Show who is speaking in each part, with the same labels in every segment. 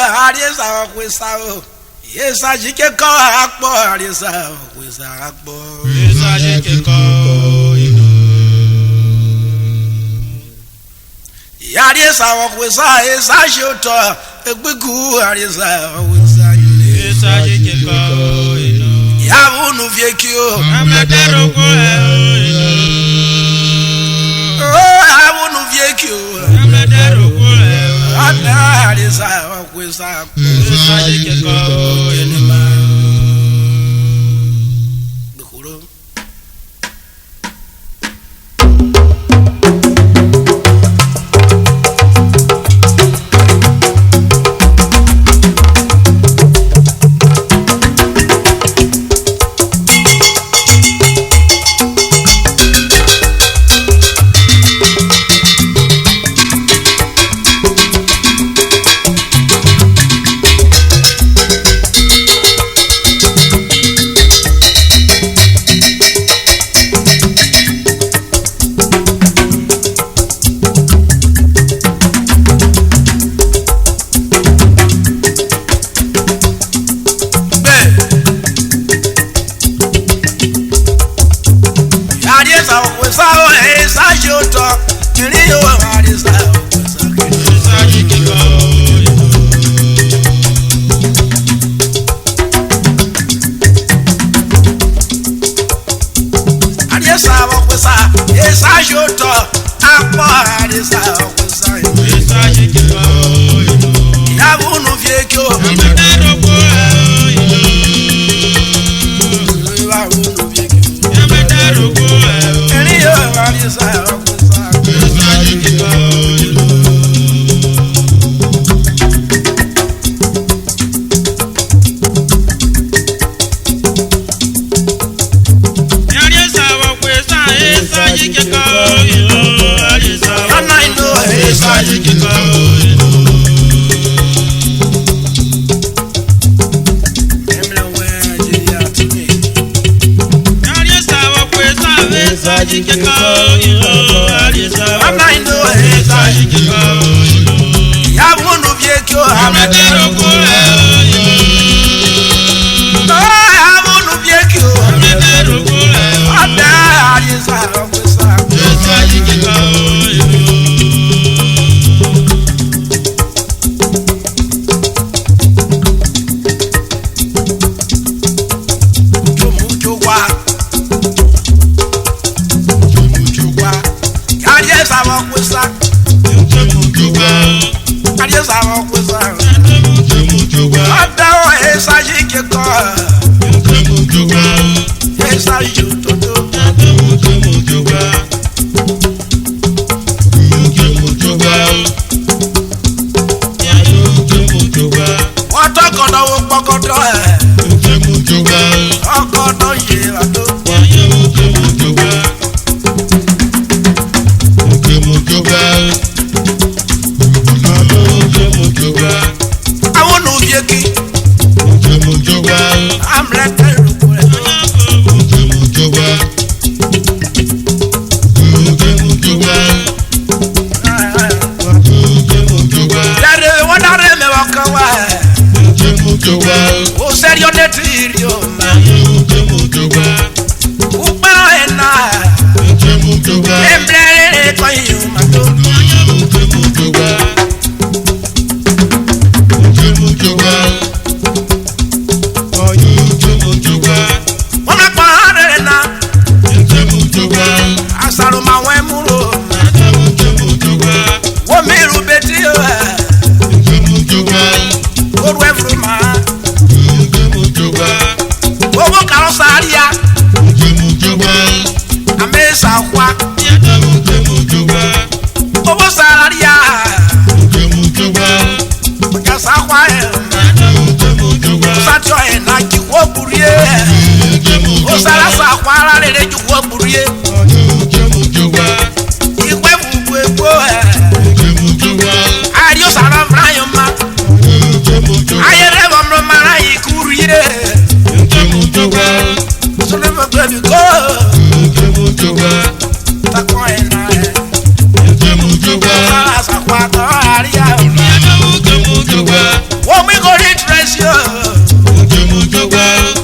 Speaker 1: Arisa Quisao. Yes, I can call Akbo, Arisa Quisakbo.
Speaker 2: Yes, I can call.
Speaker 1: Yarisa Quisa is I should talk. A big Arisa Quisa.
Speaker 2: Yes, I can call.
Speaker 1: Yavunu Vecchio.
Speaker 2: I'm not that of
Speaker 1: I wouldn't Vecchio.
Speaker 2: I'm not that of
Speaker 1: Arisa Quisa.
Speaker 2: Yes, I can call.
Speaker 1: I yo.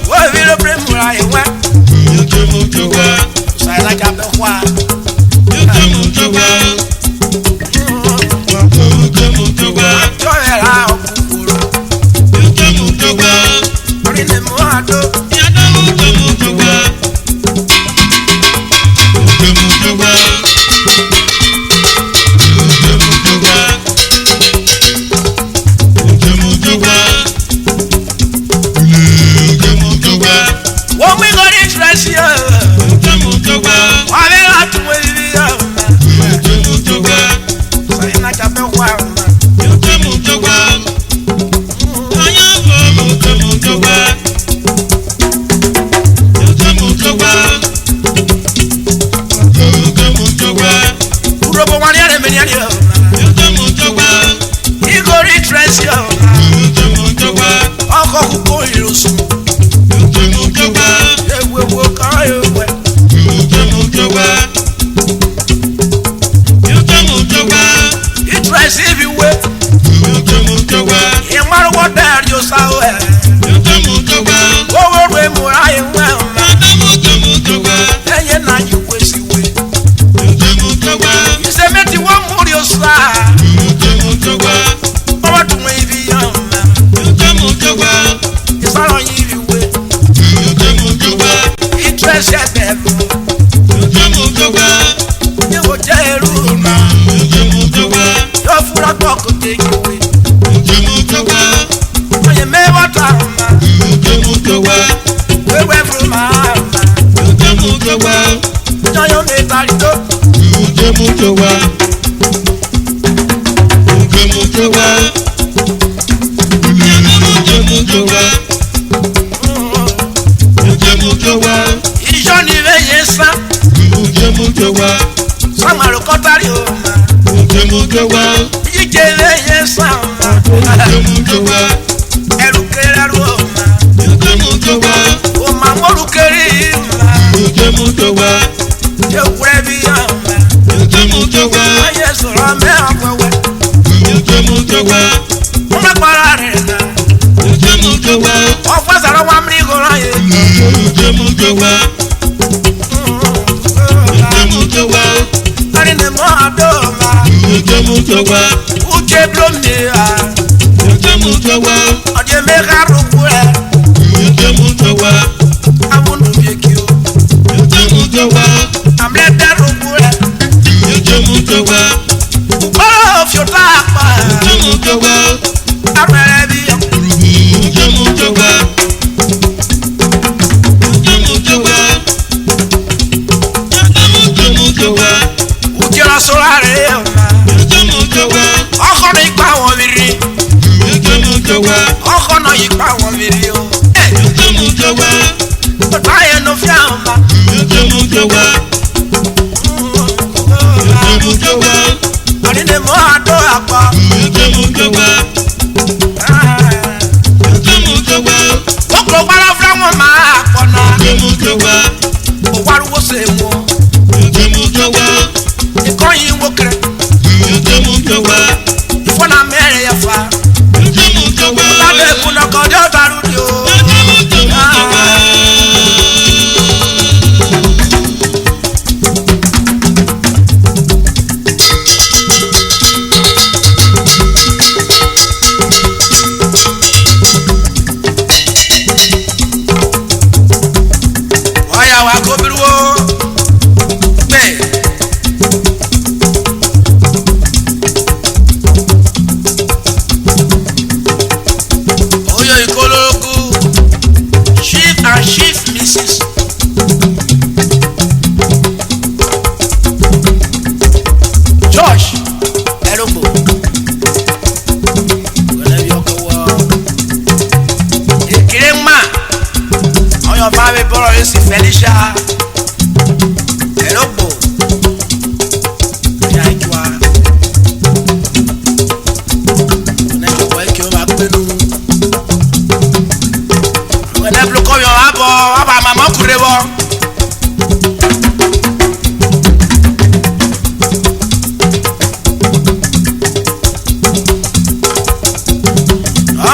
Speaker 1: Wo vi lo premura ewe. Sai la ka be kwa. Yo era okukuru. Ori ne mo ado. When we got it fresh here, I will have to wait here. So you not have a while. URHOBO one year and many years. He got it fresh here. Uncle who go you soon.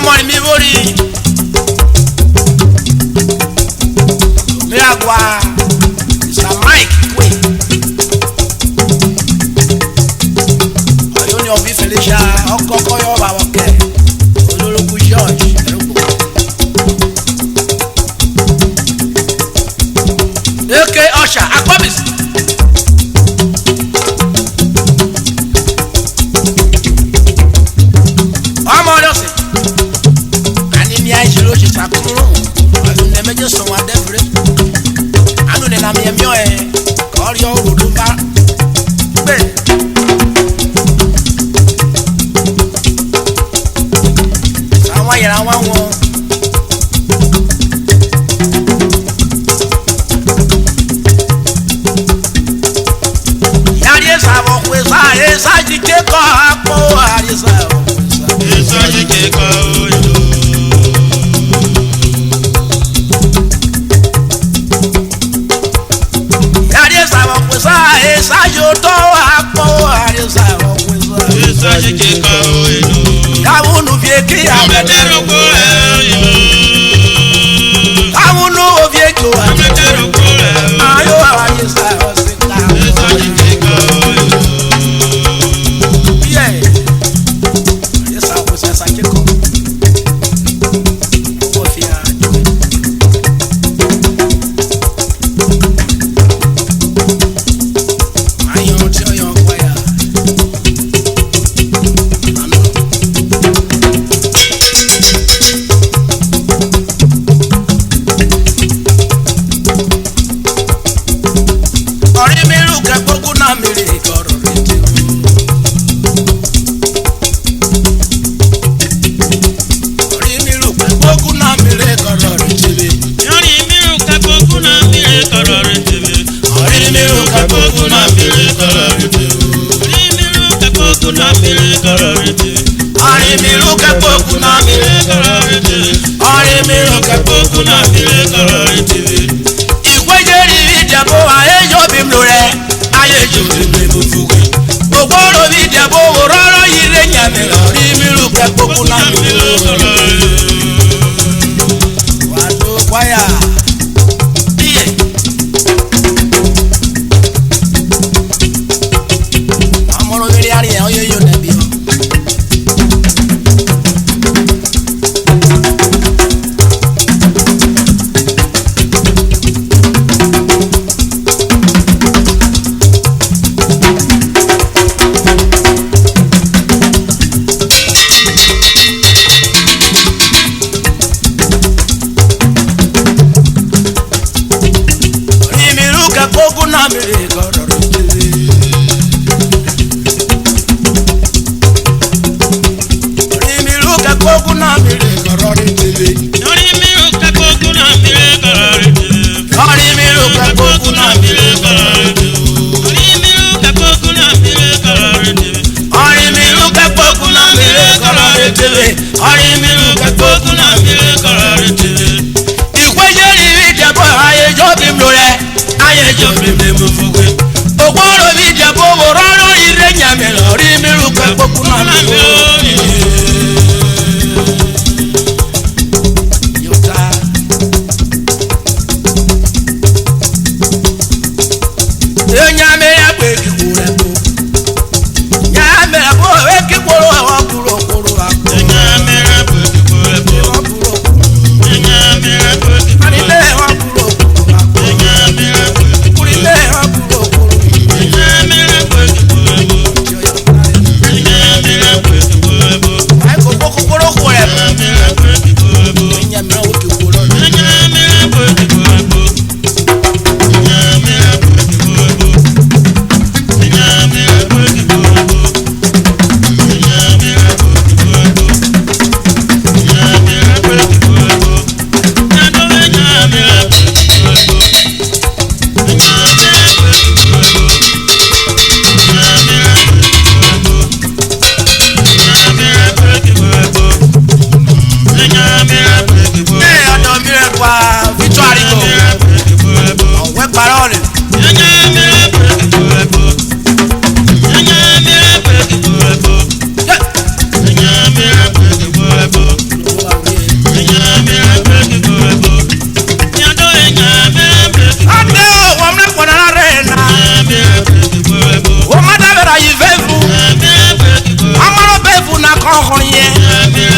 Speaker 1: amor mi bori mi agua sa Mike kwe ayo ni obi Felicia okoko yo ba woke ololoku George erupo eke Osha akobis so wa devre anu ne na me mi o e ori o rodo ba pe àwọn yara wa won yari sa wo pe sa ji ke ko apo ari sa wo sa ji ke ko esa yo to apo arisa okwesa esa jike ka eno awunu vie ki amedero ko eno awunu vie ko amedero ko ayo arisa osika esa jike ka eno yeah esa okwesa sa jiko ofia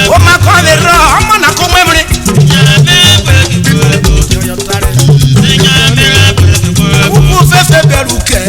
Speaker 1: O ma ko le ro omo na ko memri. Ubu fefe beruke.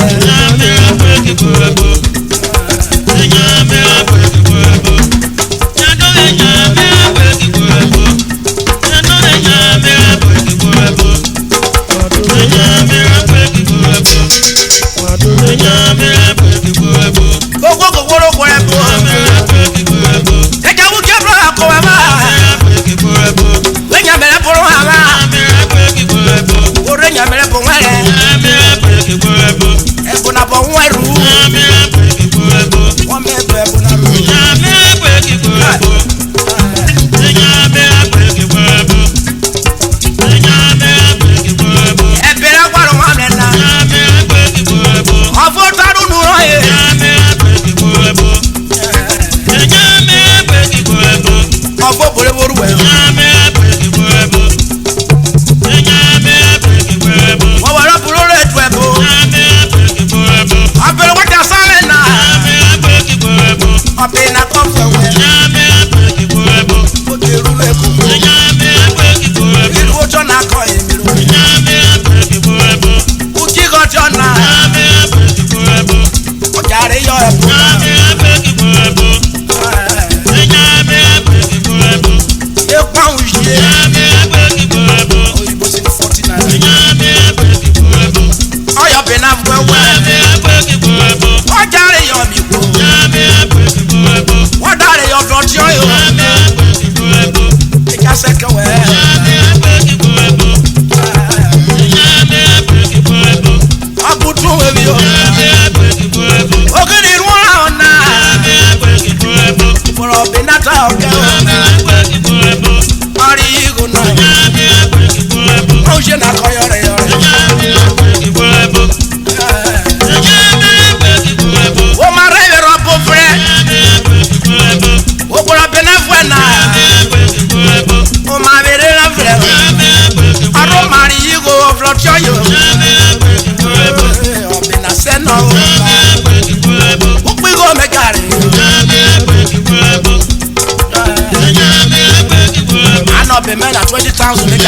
Speaker 1: Men at 20,000 make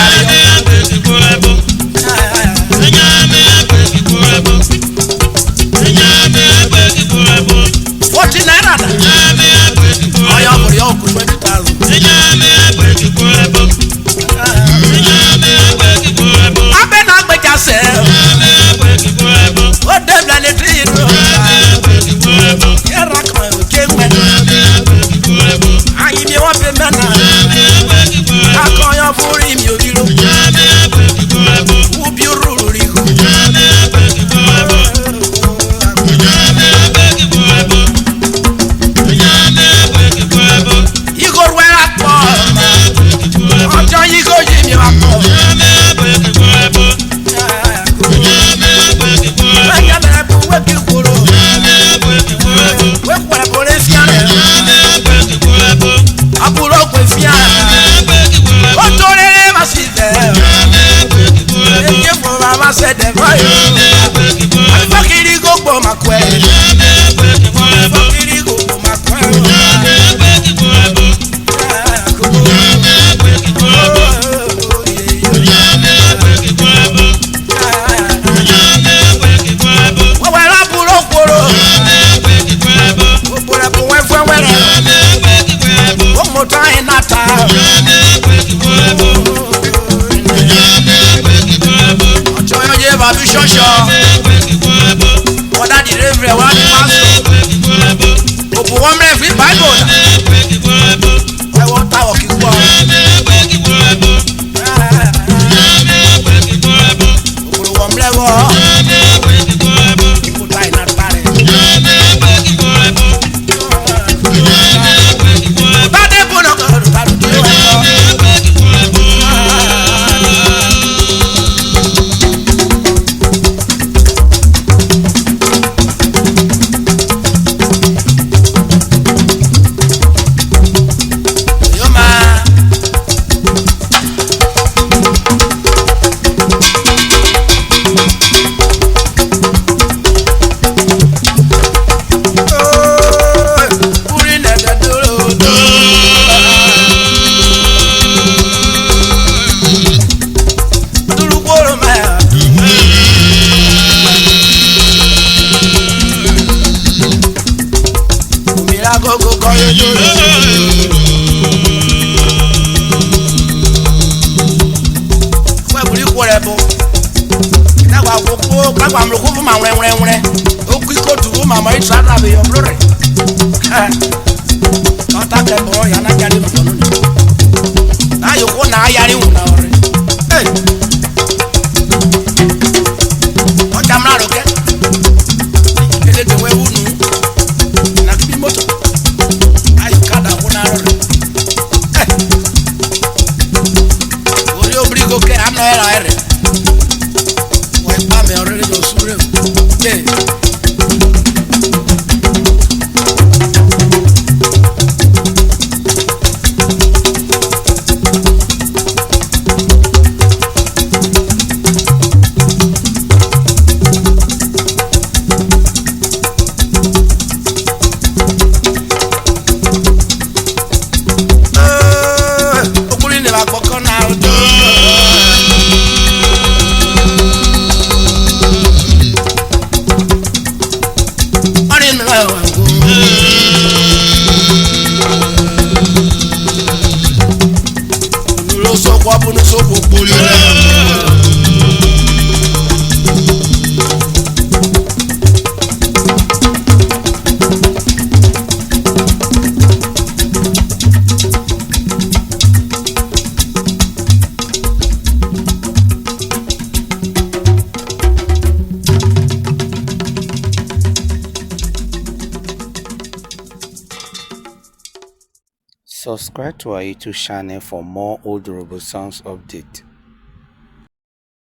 Speaker 1: koko kakwa mloko fu ma wrenwrenwre oku ikotu fu ma mo itrada be yo blore ota ke bo ya na jari mo no na yo ko na yari hu na ore o jamra roke ele de we unu na bi moto ayo kada hu na ore ori obrigo ke ano era ere me already go sure yeah okuri ni la gboko na ojo lo so kwa bunu so gbori
Speaker 3: Subscribe to our YouTube channel for more old URHOBO songs update.